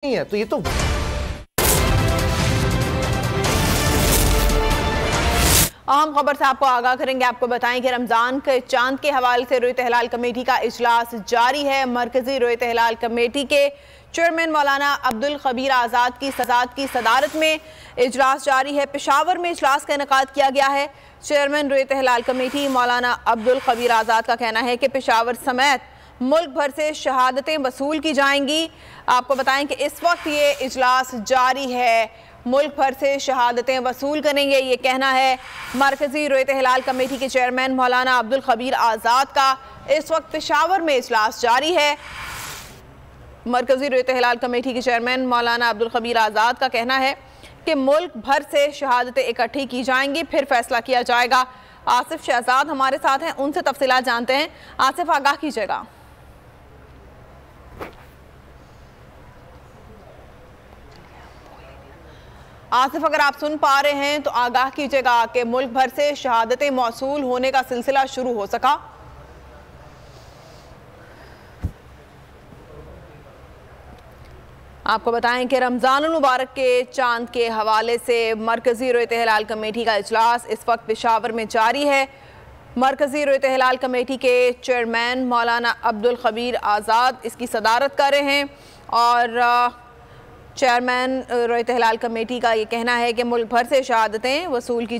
नहीं है तो ये तो अहम खबर से आपको आगाह करेंगे। आपको बताएं कि रमजान के चांद के हवाले से रोयत हिलाल कमेटी का इजलास जारी है। मरकजी रोयत हिलाल कमेटी के चेयरमैन मौलाना अब्दुल खबीर आज़ाद की सदारत में इजलास जारी है। पेशावर में इजलास का इनेकाद किया गया है। चेयरमैन रोयत हिलाल कमेटी मौलाना अब्दुल खबीर आज़ाद का कहना है कि पेशावर समेत मुल्क भर से शहादतें वसूल की जाएंगी। आपको बताएं कि इस वक्त ये इजलास जारी है। मुल्क भर से शहादतें वसूल करेंगे, ये कहना है मरकजी रोयत हिलाल कमेटी के चेयरमैन मौलाना अब्दुल खबीर आज़ाद का। इस वक्त पेशावर में इजलास जारी है। मरकजी रोयत हिलाल कमेटी के चेयरमैन मौलाना अब्दुल खबीर आज़ाद का कहना है कि मुल्क भर से शहादतें इकट्ठी की जाएंगी, फिर फैसला किया जाएगा। आसिफ शहजाद हमारे साथ हैं, उनसे तफसीलात जानते हैं। आसिफ, आगाह कीजिएगा। आसिफ, अगर आप सुन पा रहे हैं तो आगाह कीजिएगा कि मुल्क भर से शहादतें मौसूल होने का सिलसिला शुरू हो सका। आपको बताएं कि रमज़ान मुबारक के चांद के हवाले से मरकजी रोयत हिलाल कमेटी का इजलास इस वक्त पेशावर में जारी है। मरकजी रोयत हिलाल कमेटी के चेयरमैन मौलाना अब्दुल खबीर आज़ाद इसकी सदारत कर रहे हैं और चेयरमैन रोयत हिलाल कमेटी का ये कहना है कि मुल्क भर से शहादतें वसूल की